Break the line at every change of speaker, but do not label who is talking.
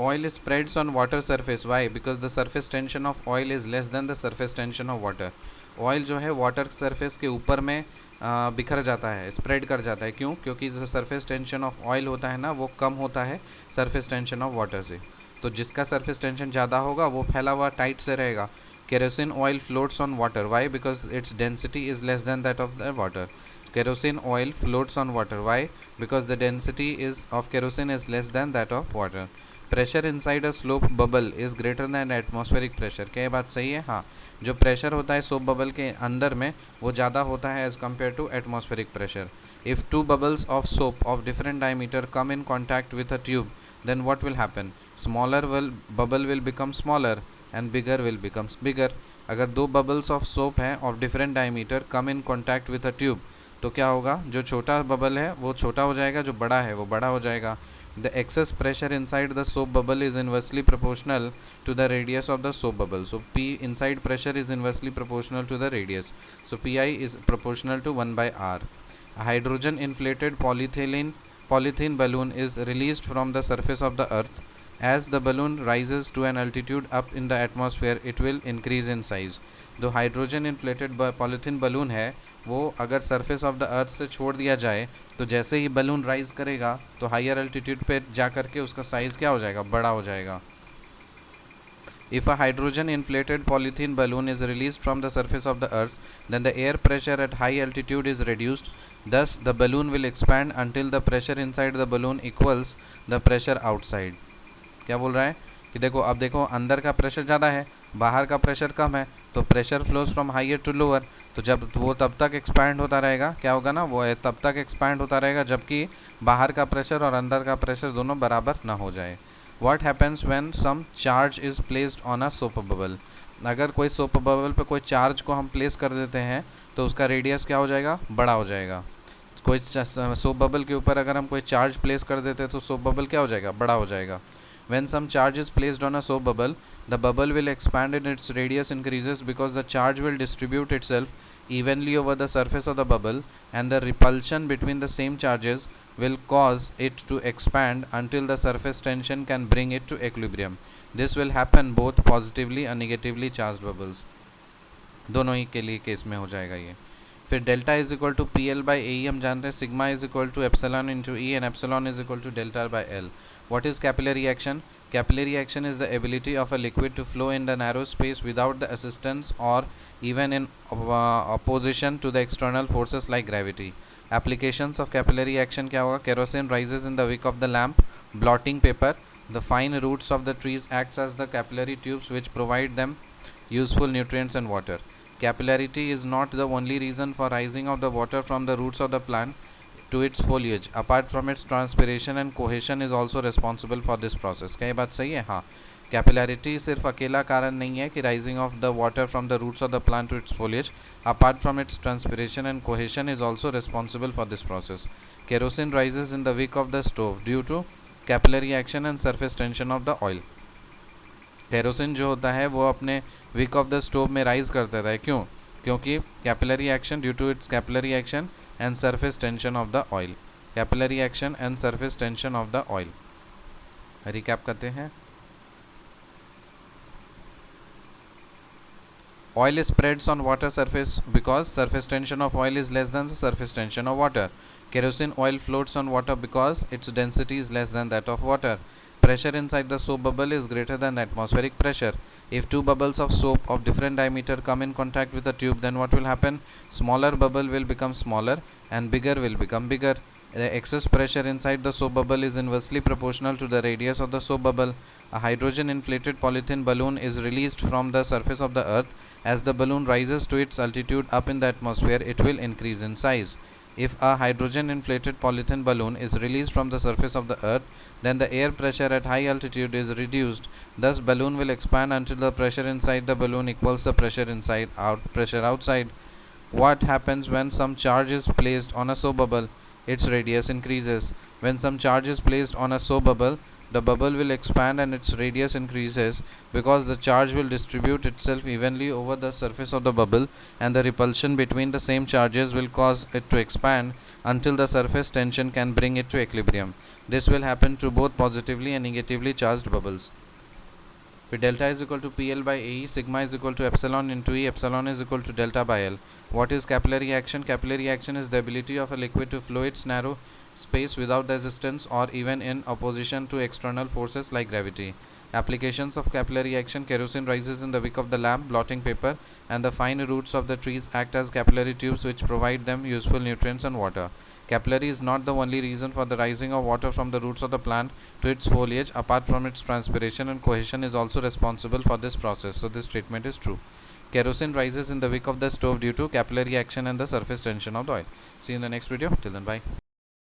oil spreads on water surface. Why? Because the surface tension of oil is less than the surface tension of water. Oil जो है water surface के ऊपर में बिखर जाता है, स्प्रेड कर जाता है. क्यों? क्योंकि जो सरफेस टेंशन ऑफ ऑयल होता है ना, वो कम होता है सरफेस टेंशन ऑफ वाटर से. तो जिसका सरफेस टेंशन ज़्यादा होगा वो फैला हुआ टाइट से रहेगा. Kerosene oil floats on water. Why? Because its density is less than that of the water. Kerosene oil floats on water. Why? Because the density is of kerosene is less than that of water. Pressure inside a slope bubble is greater than atmospheric pressure. क्या ये बात सही है? हाँ. जो pressure होता है soap bubble के अंदर में वो ज़्यादा होता है as compared to atmospheric pressure. If two bubbles of soap of different diameter come in contact with a tube, then what will happen? Smaller bubble will become smaller and bigger will becomes bigger. अगर दो bubbles of soap हैं of different diameter come in contact with a tube, तो क्या होगा? जो छोटा bubble है वो छोटा हो जाएगा, जो बड़ा है वो बड़ा हो जाएगा. The excess pressure inside the soap bubble is inversely proportional to the radius of the soap bubble. So P inside pressure is inversely proportional to the radius. So P I is proportional to 1/r. Hydrogen inflated polythene balloon is released from the surface of the earth. As the balloon rises to an altitude up in the atmosphere, it will increase in size. जो hydrogen inflated polythene balloon है वो अगर surface of the earth से छोड़ दिया जाए तो जैसे ही बलून राइज करेगा तो हायर अल्टीट्यूड पे जा करके उसका साइज़ क्या हो जाएगा? बड़ा हो जाएगा. If a hydrogen inflated polythene balloon is released from the surface of the earth, then the air pressure at high altitude is reduced. Thus, the balloon will expand until the pressure inside the balloon equals the pressure outside. क्या बोल रहा है कि देखो, अब देखो अंदर का प्रेशर ज़्यादा है, बाहर का प्रेशर कम है, तो pressure flows from higher to lower. तो जब वो तब तक एक्सपैंड होता रहेगा, क्या होगा ना, वो तब तक एक्सपैंड होता रहेगा जबकि बाहर का प्रेशर और अंदर का प्रेशर दोनों बराबर ना हो जाए. What happens when some charge is placed on a soap bubble? अगर कोई सोप बबल पे कोई चार्ज को हम प्लेस कर देते हैं तो उसका रेडियस क्या हो जाएगा? बड़ा हो जाएगा. कोई सोप बबल के ऊपर अगर हम कोई चार्ज प्लेस कर देते हैं तो सोप बबल क्या हो जाएगा? बड़ा हो जाएगा. When some charge is placed on a soap bubble, the bubble will expand and its radius increases because the charge will distribute itself evenly over the surface of the bubble, and the repulsion between the same charges will cause it to expand until the surface tension can bring it to equilibrium. This will happen both positively and negatively charged bubbles. दोनों ही के लिए case में हो जाएगा ये. फिर delta is equal to P L by A E हम जानते हैं. Sigma is equal to epsilon into E and epsilon is equal to delta by L. What is capillary action? Capillary action is the ability of a liquid to flow in the narrow space without the assistance or even in opposition to the external forces like gravity. Applications of capillary action क्या होगा? Kerosene rises in the wick of the lamp. Blotting paper. The fine roots of the trees acts as the capillary tubes which provide them useful nutrients and water. Capillarity is not the only reason for rising of the water from the roots of the plant to its foliage. Apart from its transpiration and cohesion is also responsible for this process. क्या ये बात सही है? हाँ. Capillarity सिर्फ अकेला कारण नहीं है कि rising of the water from the roots of the plant to its foliage. Apart from its transpiration and cohesion is also responsible for this process. Kerosene rises in the wick of the stove due to capillary action and surface tension of the oil. Kerosene जो होता है वो अपने wick of the stove में rise करता है. क्यों? क्योंकि capillary action, due to its capillary action and surface tension of the oil. Capillary action and surface tension of the oil. Recap करते हैं. Oil spreads on water surface because surface tension of oil is less than the surface tension of water. Kerosene oil floats on water because its density is less than that of water. Pressure inside the soap bubble is greater than atmospheric pressure. If two bubbles of soap of different diameter come in contact with a tube, then what will happen? Smaller bubble will become smaller and bigger will become bigger. The excess pressure inside the soap bubble is inversely proportional to the radius of the soap bubble. A hydrogen inflated polythene balloon is released from the surface of the earth. As the balloon rises to its altitude up in the atmosphere, it will increase in size. If a hydrogen inflated polythene balloon is released from the surface of the earth, then the air pressure at high altitude is reduced. Thus balloon will expand until the pressure inside the balloon equals the pressure outside. What happens when some charge is placed on a soap bubble? Its radius increases. When some charge is placed on a soap bubble, the bubble will expand and its radius increases because the charge will distribute itself evenly over the surface of the bubble, and the repulsion between the same charges will cause it to expand until the surface tension can bring it to equilibrium. This will happen to both positively and negatively charged bubbles. With delta is equal to PL by AE, sigma is equal to epsilon into E, epsilon is equal to delta by L. What is capillary action? Capillary action is the ability of a liquid to flow its narrow space without resistance or even in opposition to external forces like gravity. Applications of capillary action: kerosene rises in the wick of the lamp, blotting paper, and the fine roots of the trees act as capillary tubes which provide them useful nutrients and water. Capillary is not the only reason for the rising of water from the roots of the plant to its foliage. Apart from its transpiration and cohesion is also responsible for this process. So this statement is true. Kerosene rises in the wick of the stove due to capillary action and the surface tension of the oil. See you in the next video. Till then, bye.